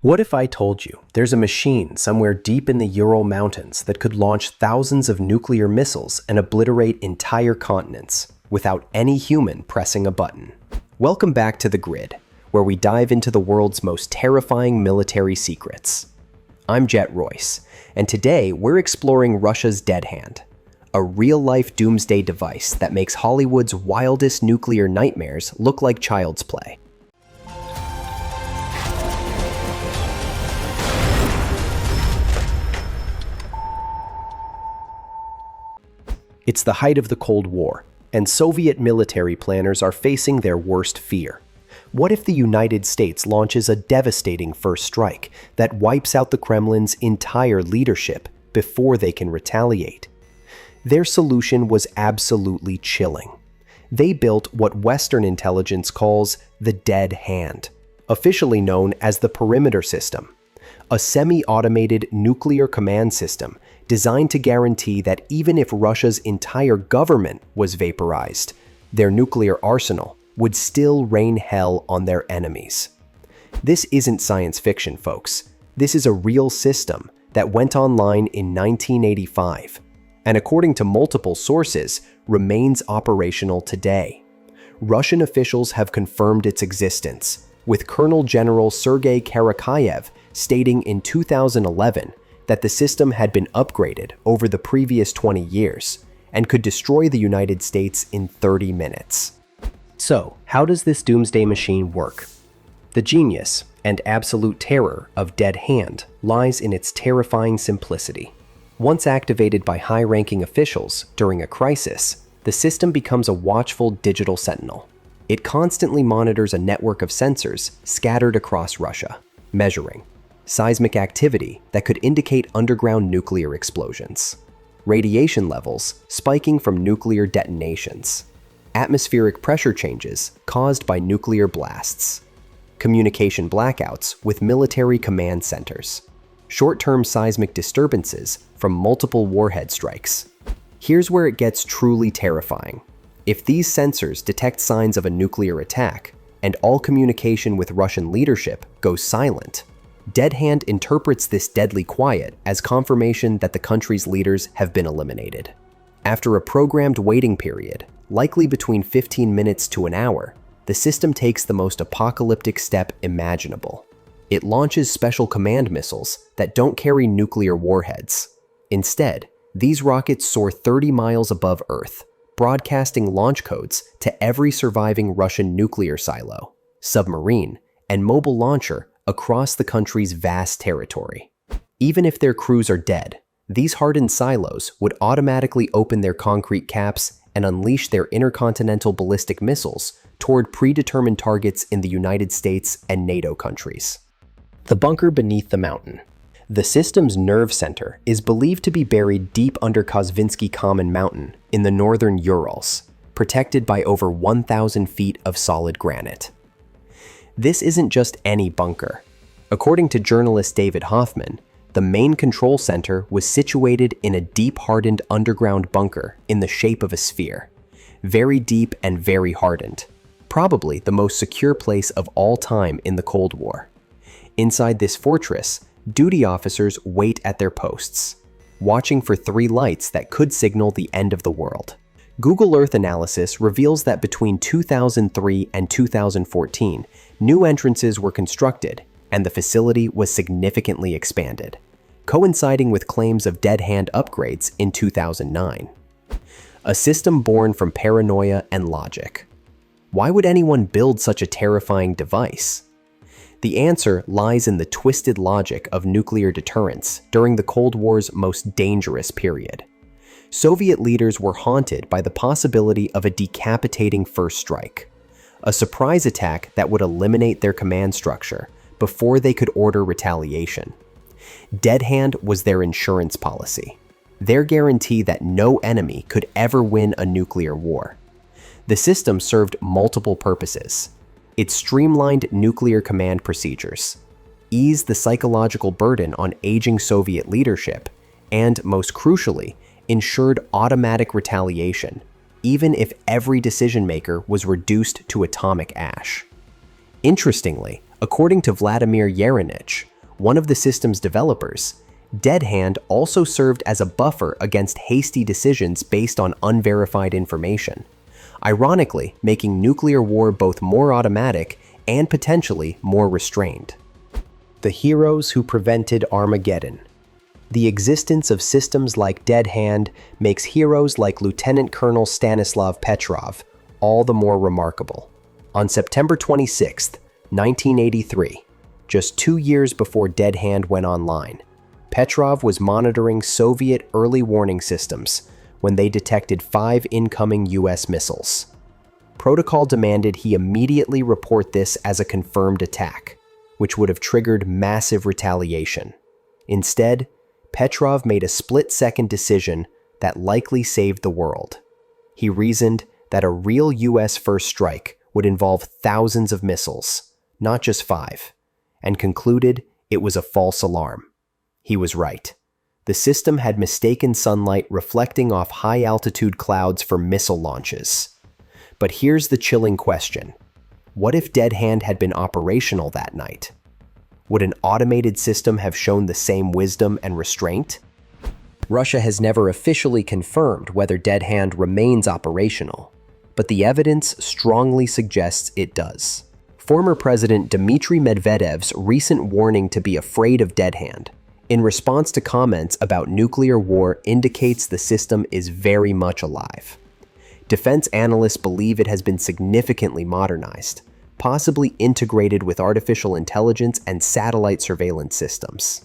What if I told you there's a machine somewhere deep in the Ural Mountains that could launch thousands of nuclear missiles and obliterate entire continents without any human pressing a button? Welcome back to The Grid, where we dive into the world's most terrifying military secrets. I'm Jet Royce, and today we're exploring Russia's Dead Hand, a real-life doomsday device that makes Hollywood's wildest nuclear nightmares look like child's play. It's the height of the Cold War, and Soviet military planners are facing their worst fear. What if the United States launches a devastating first strike that wipes out the Kremlin's entire leadership before they can retaliate? Their solution was absolutely chilling. They built what Western intelligence calls the Dead Hand, officially known as the Perimeter System, a semi-automated nuclear command system designed to guarantee that even if Russia's entire government was vaporized, their nuclear arsenal would still rain hell on their enemies. This isn't science fiction, folks. This is a real system that went online in 1985, and according to multiple sources, remains operational today. Russian officials have confirmed its existence, with Colonel General Sergei Karakayev stating in 2011 that the system had been upgraded over the previous 20 years and could destroy the United States in 30 minutes. So, how does this doomsday machine work? The genius and absolute terror of Dead Hand lies in its terrifying simplicity. Once activated by high-ranking officials during a crisis, the system becomes a watchful digital sentinel. It constantly monitors a network of sensors scattered across Russia, measuring seismic activity that could indicate underground nuclear explosions, radiation levels spiking from nuclear detonations, atmospheric pressure changes caused by nuclear blasts, communication blackouts with military command centers, short-term seismic disturbances from multiple warhead strikes. Here's where it gets truly terrifying. If these sensors detect signs of a nuclear attack, and all communication with Russian leadership goes silent, Dead Hand interprets this deadly quiet as confirmation that the country's leaders have been eliminated. After a programmed waiting period, likely between 15 minutes to an hour, the system takes the most apocalyptic step imaginable. It launches special command missiles that don't carry nuclear warheads. Instead, these rockets soar 30 miles above Earth, broadcasting launch codes to every surviving Russian nuclear silo, submarine, and mobile launcher across the country's vast territory. Even if their crews are dead, these hardened silos would automatically open their concrete caps and unleash their intercontinental ballistic missiles toward predetermined targets in the United States and NATO countries. The bunker beneath the mountain. The system's nerve center is believed to be buried deep under Kosvinsky Kamen mountain in the northern Urals, protected by over 1,000 feet of solid granite. This isn't just any bunker. According to journalist David Hoffman, the main control center was situated in a deep hardened underground bunker in the shape of a sphere, very deep and very hardened, probably the most secure place of all time in the Cold War. Inside this fortress, duty officers wait at their posts, watching for 3 lights that could signal the end of the world. Google Earth analysis reveals that between 2003 and 2014, new entrances were constructed and the facility was significantly expanded, coinciding with claims of Dead Hand upgrades in 2009. A system born from paranoia and logic. Why would anyone build such a terrifying device? The answer lies in the twisted logic of nuclear deterrence during the Cold War's most dangerous period. Soviet leaders were haunted by the possibility of a decapitating first strike, a surprise attack that would eliminate their command structure before they could order retaliation. Dead Hand was their insurance policy, their guarantee that no enemy could ever win a nuclear war. The system served multiple purposes. It streamlined nuclear command procedures, eased the psychological burden on aging Soviet leadership, and, most crucially, ensured automatic retaliation, even if every decision-maker was reduced to atomic ash. Interestingly, according to Vladimir Yarenich, one of the system's developers, Dead Hand also served as a buffer against hasty decisions based on unverified information, ironically making nuclear war both more automatic and potentially more restrained. The heroes who prevented Armageddon. The existence of systems like Dead Hand makes heroes like Lieutenant Colonel Stanislav Petrov all the more remarkable. On September 26, 1983, just 2 years before Dead Hand went online, Petrov was monitoring Soviet early warning systems when they detected 5 incoming US missiles. Protocol demanded he immediately report this as a confirmed attack, which would have triggered massive retaliation. Instead, Petrov made a split-second decision that likely saved the world. He reasoned that a real US first strike would involve thousands of missiles, not just 5, and concluded it was a false alarm. He was right. The system had mistaken sunlight reflecting off high-altitude clouds for missile launches. But here's the chilling question. What if Dead Hand had been operational that night? Would an automated system have shown the same wisdom and restraint? Russia has never officially confirmed whether Dead Hand remains operational, but the evidence strongly suggests it does. Former President Dmitry Medvedev's recent warning to be afraid of Dead Hand, in response to comments about nuclear war, indicates the system is very much alive. Defense analysts believe it has been significantly modernized, possibly integrated with artificial intelligence and satellite surveillance systems.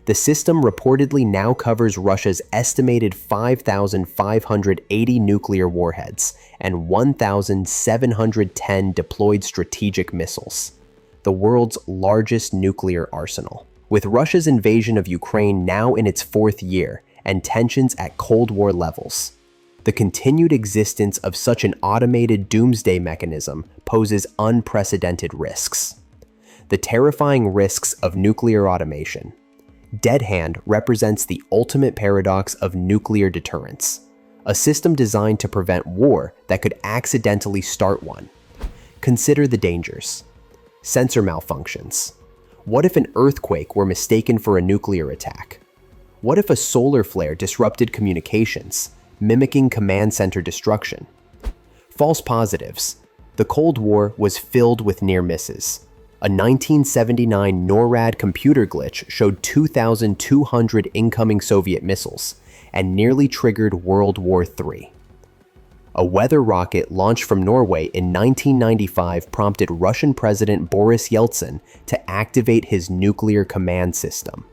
The system reportedly now covers Russia's estimated 5,580 nuclear warheads and 1,710 deployed strategic missiles, the world's largest nuclear arsenal. With Russia's invasion of Ukraine now in its 4th year and tensions at Cold War levels, the continued existence of such an automated doomsday mechanism poses unprecedented risks. The terrifying risks of nuclear automation. Dead Hand represents the ultimate paradox of nuclear deterrence, a system designed to prevent war that could accidentally start one. Consider the dangers. Sensor malfunctions. What if an earthquake were mistaken for a nuclear attack? What if a solar flare disrupted communications, mimicking command center destruction? False positives. The Cold War was filled with near misses. A 1979 NORAD computer glitch showed 2,200 incoming Soviet missiles and nearly triggered World War III. A weather rocket launched from Norway in 1995 prompted Russian President Boris Yeltsin to activate his nuclear command system.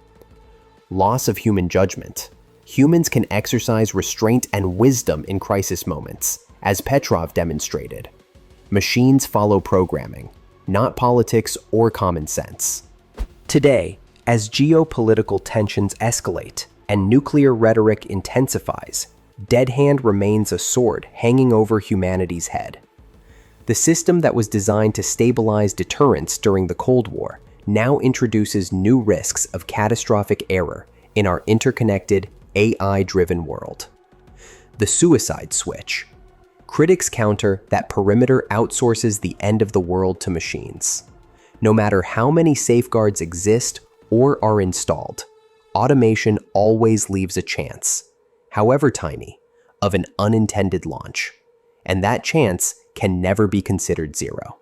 Loss of human judgment. Humans can exercise restraint and wisdom in crisis moments, as Petrov demonstrated. Machines follow programming, not politics or common sense. Today, as geopolitical tensions escalate and nuclear rhetoric intensifies, Dead Hand remains a sword hanging over humanity's head. The system that was designed to stabilize deterrence during the Cold War now introduces new risks of catastrophic error in our interconnected, AI-driven world. The suicide switch. Critics counter that perimeter outsources the end of the world to machines. No matter how many safeguards exist or are installed, automation always leaves a chance, however tiny, of an unintended launch, and that chance can never be considered zero.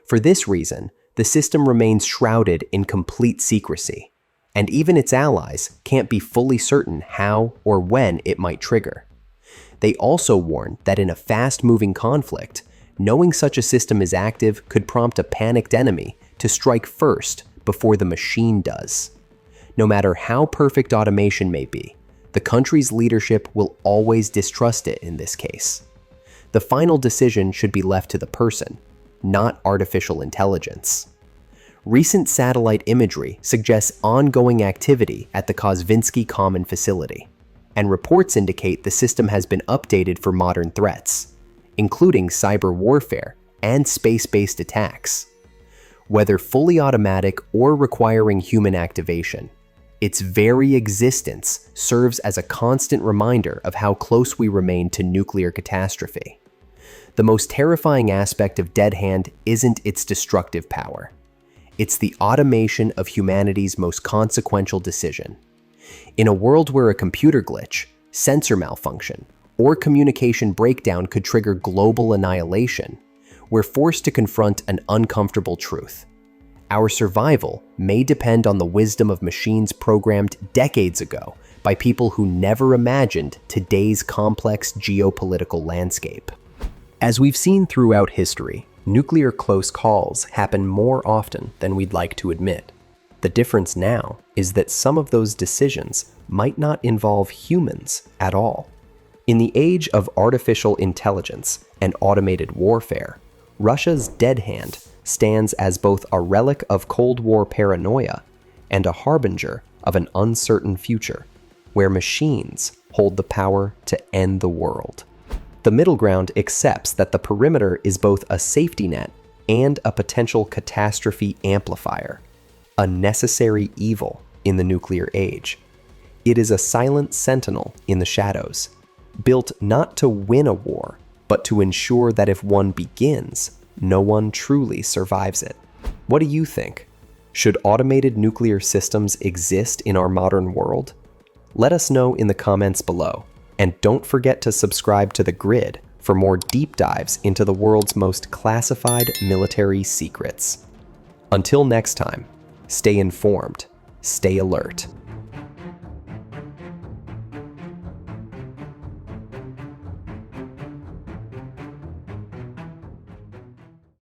For this reason, the system remains shrouded in complete secrecy, and even its allies can't be fully certain how or when it might trigger. They also warn that in a fast-moving conflict, knowing such a system is active could prompt a panicked enemy to strike first before the machine does. No matter how perfect automation may be, the country's leadership will always distrust it in this case. The final decision should be left to the person, not artificial intelligence. Recent satellite imagery suggests ongoing activity at the Kosvinsky Kamen facility, and reports indicate the system has been updated for modern threats, including cyber warfare and space-based attacks. Whether fully automatic or requiring human activation, its very existence serves as a constant reminder of how close we remain to nuclear catastrophe. The most terrifying aspect of Dead Hand isn't its destructive power. It's the automation of humanity's most consequential decision. In a world where a computer glitch, sensor malfunction, or communication breakdown could trigger global annihilation, we're forced to confront an uncomfortable truth. Our survival may depend on the wisdom of machines programmed decades ago by people who never imagined today's complex geopolitical landscape. As we've seen throughout history, nuclear close calls happen more often than we'd like to admit. The difference now is that some of those decisions might not involve humans at all. In the age of artificial intelligence and automated warfare, Russia's dead hand stands as both a relic of Cold War paranoia and a harbinger of an uncertain future, where machines hold the power to end the world. The middle ground accepts that the perimeter is both a safety net and a potential catastrophe amplifier, a necessary evil in the nuclear age. It is a silent sentinel in the shadows, built not to win a war, but to ensure that if one begins, no one truly survives it. What do you think? Should automated nuclear systems exist in our modern world? Let us know in the comments below, and don't forget to subscribe to The Grid for more deep dives into the world's most classified military secrets. Until next time, stay informed, stay alert.